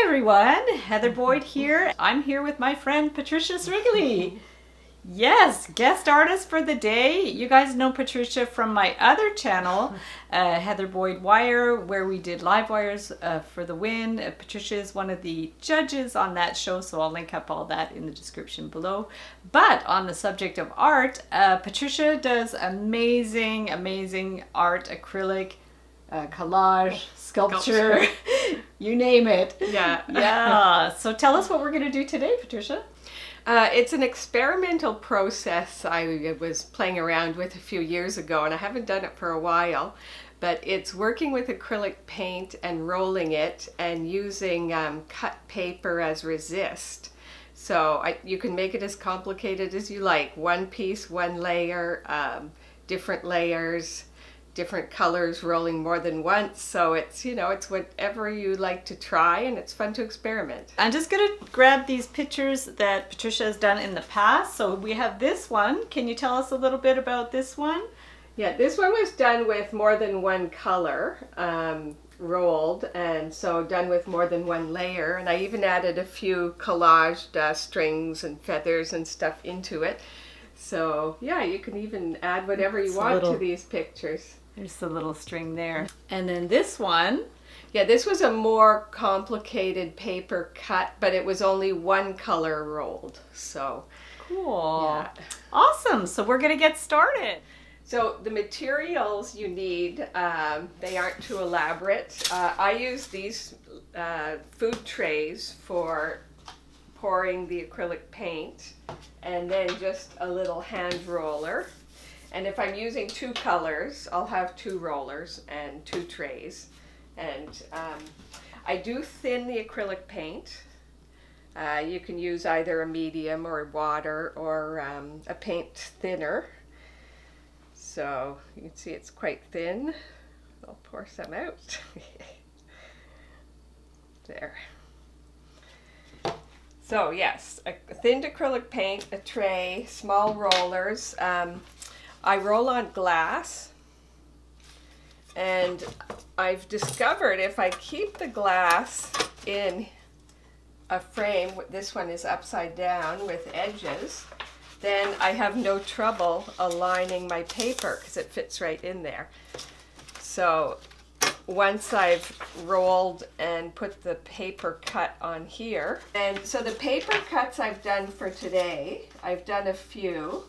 everyone, Heather Boyd here. I'm here with my friend Patricia Srigley. Yes, guest artist for the day. You guys know Patricia from my other channel, Heather Boyd Wire, where we did live wires for the win. Patricia is one of the judges on that show, so I'll link up all that in the description below. But on the subject of art, Patricia does amazing art, acrylic, collage, sculpture, you name it. Yeah. So tell us what we're going to do today, Patricia. It's an experimental process I was playing around with a few years ago, and I haven't done it for a while, but it's working with acrylic paint and rolling it and using cut paper as resist. So you can make it as complicated as you like. One piece, one layer, different layers, different colors rolling more than once. So it's, it's whatever you like to try, and it's fun to experiment. I'm just going to grab these pictures that Patricia has done in the past. So we have this one. Can you tell us a little bit about this one? Yeah, this one was done with more than one color rolled, and so done with more than one layer. And I even added a few collaged strings and feathers and stuff into it. So yeah, you can even add whatever you want to these pictures. There's the little string there. And then this one. Yeah, this was a more complicated paper cut, but it was only one color rolled. So cool. Yeah. Awesome. So we're going to get started. So the materials you need, they aren't too elaborate. I use these food trays for pouring the acrylic paint, and then just a little hand roller. And if I'm using two colors, I'll have two rollers and two trays. And I do thin the acrylic paint. You can use either a medium or water or a paint thinner. So you can see it's quite thin. I'll pour some out. There. So yes, a thinned acrylic paint, a tray, small rollers. I roll on glass, and I've discovered if I keep the glass in a frame, this one is upside down with edges, then I have no trouble aligning my paper because it fits right in there. So once I've rolled and put the paper cut on here, and so the paper cuts I've done for today, I've done a few.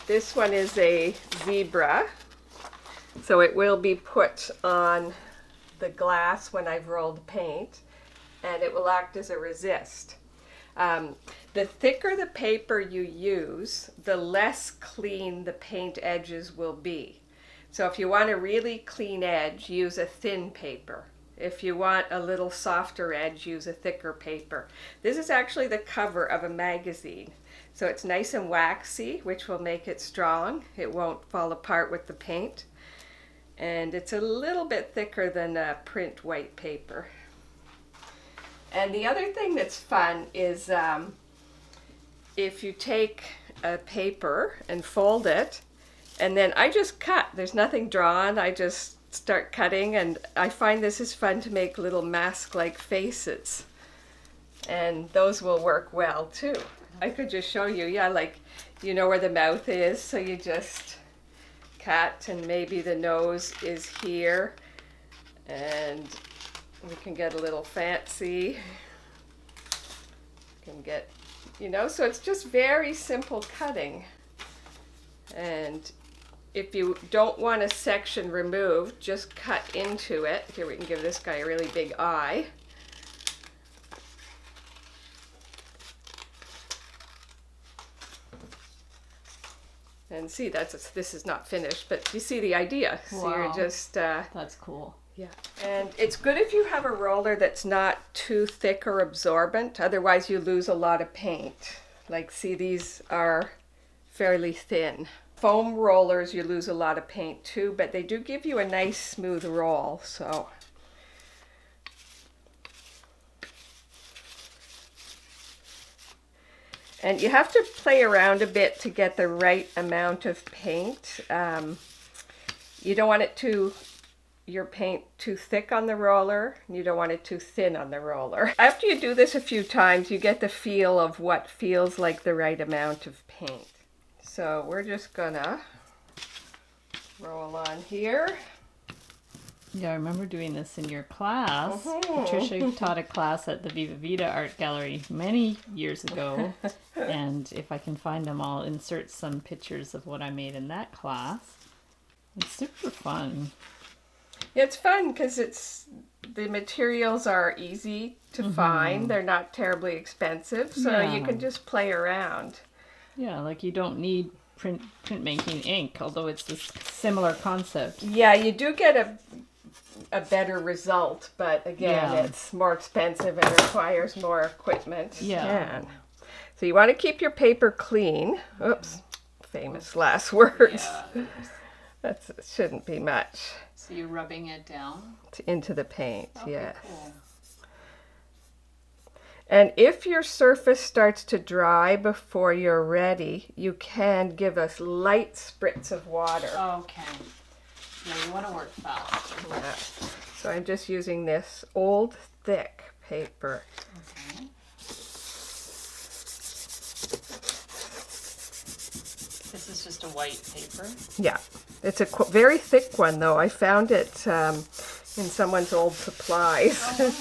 This one is a zebra, so it will be put on the glass when I've rolled paint, and it will act as a resist. The thicker the paper you use, the less clean the paint edges will be. So if you want a really clean edge, use a thin paper. If you want a little softer edge, use a thicker paper. This is actually the cover of a magazine. So it's nice and waxy, which will make it strong. It won't fall apart with the paint. And it's a little bit thicker than a print white paper. And the other thing that's fun is if you take a paper and fold it, and then I just cut. There's nothing drawn. I just start cutting, and I find this is fun to make little mask-like faces. And those will work well too. I could just show you, like, you know where the mouth is, so you just cut, and maybe the nose is here, and we can get a little fancy. Can get, so it's just very simple cutting. And if you don't want a section removed, just cut into it. Here, we can give this guy a really big eye. And see, this is not finished, but you see the idea. Wow. So you're just... that's cool. Yeah. And it's good if you have a roller that's not too thick or absorbent, otherwise you lose a lot of paint. Like, see, these are fairly thin. Foam rollers, you lose a lot of paint too, but they do give you a nice smooth roll, so... And you have to play around a bit to get the right amount of paint. You don't want it too your paint too thick on the roller, and you don't want it too thin on the roller. After you do this a few times, you get the feel of what feels like the right amount of paint. So we're just gonna roll on here. Yeah, I remember doing this in your class. Patricia taught a class at the Viva Vida Art Gallery many years ago. And if I can find them, I'll insert some pictures of what I made in that class. It's super fun. Yeah, it's fun because the materials are easy to find. They're not terribly expensive, so you can just play around. Yeah, like you don't need printmaking ink, although it's this similar concept. Yeah, you do get a better result, but again, it's more expensive and requires more equipment. Yeah. So you want to keep your paper clean. Oops, famous last words. Yeah. That shouldn't be much. So you're rubbing it down? Into the paint, Okay, yes. cool. And if your surface starts to dry before you're ready, you can give us light spritz of water. Okay. Yeah, you want to work fast. Yeah. So I'm just using this old thick paper. Okay. This is just a white paper? Yeah. It's a very thick one, though. I found it in someone's old supplies. Oh, wow.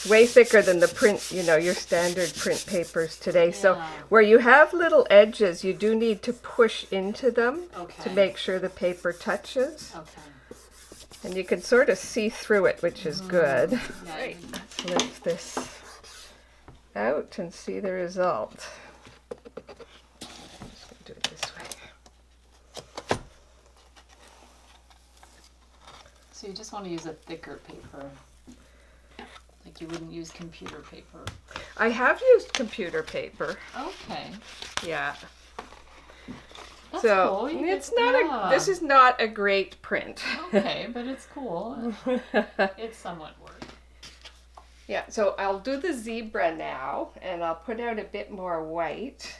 It's way thicker than the print, your standard print papers today. Yeah. So where you have little edges, you do need to push into them to make sure the paper touches. Okay. And you can sort of see through it, which is good. Yeah. Right. Let's lift this out and see the result. I'm just going to do it this way. So you just want to use a thicker paper. Like you wouldn't use computer paper. I have used computer paper. Okay. Yeah. That's So cool. it's not this is not a great print. Okay, but it's cool. It's somewhat work. Yeah, so I'll do the zebra now, and I'll put out a bit more white.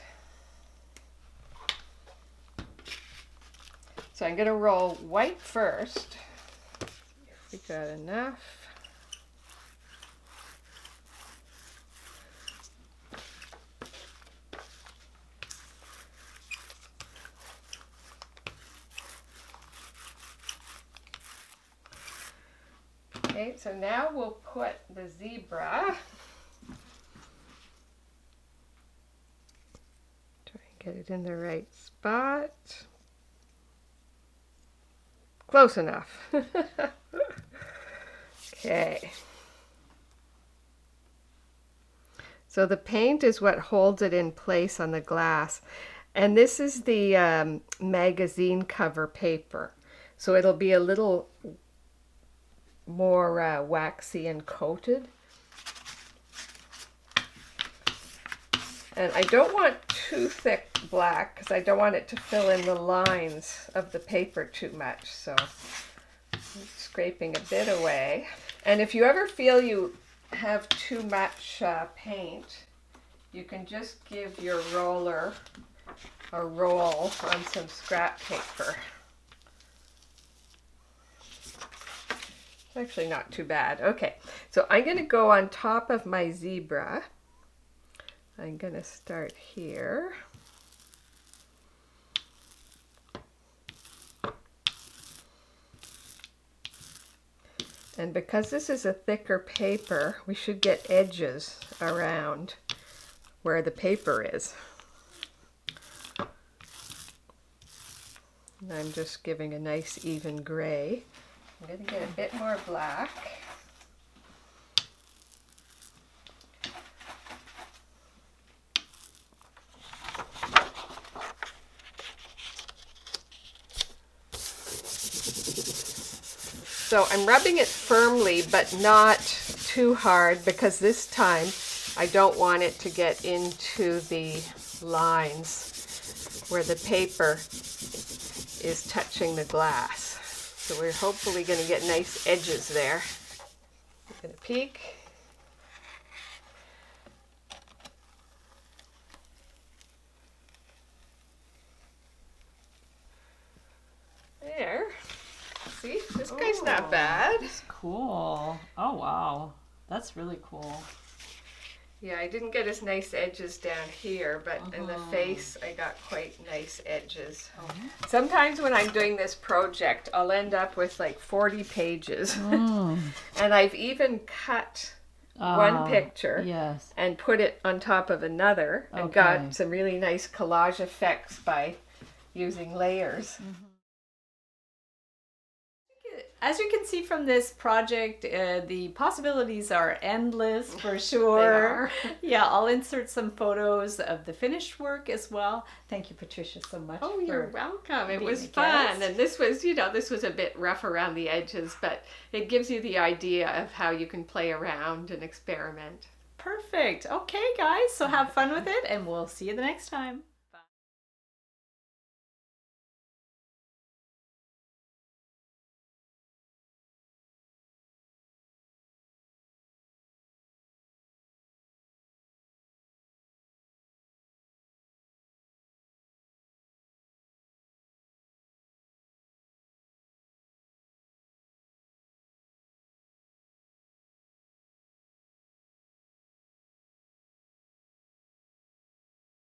So I'm going to roll white first. If we got enough. Okay, so now we'll put the zebra. Try and get it in the right spot. Close enough. Okay. So the paint is what holds it in place on the glass. And this is the magazine cover paper. So it'll be a little more waxy and coated. And I don't want too thick black because I don't want it to fill in the lines of the paper too much. So I'm scraping a bit away. And if you ever feel you have too much paint, you can just give your roller a roll on some scrap paper. It's actually not too bad. Okay, so I'm going to go on top of my zebra. I'm going to start here. And because this is a thicker paper, we should get edges around where the paper is. And I'm just giving a nice even gray. I'm going to get a bit more black. So I'm rubbing it firmly, but not too hard, because this time I don't want it to get into the lines where the paper is touching the glass. So we're hopefully going to get nice edges there. I'm going to peek. There. See, this guy's not bad. That's cool. Oh, wow. That's really cool. Yeah, I didn't get as nice edges down here, but in the face I got quite nice edges. Sometimes when I'm doing this project, I'll end up with like 40 pages. And I've even cut one picture and put it on top of another and got some really nice collage effects by using layers. As you can see from this project, the possibilities are endless for sure. Yeah, I'll insert some photos of the finished work as well. Thank you, Patricia, so much. Oh, you're welcome. It was fun. And this was, you know, this was a bit rough around the edges, but it gives you the idea of how you can play around and experiment. Perfect. Okay, guys, so have fun with it, and we'll see you the next time.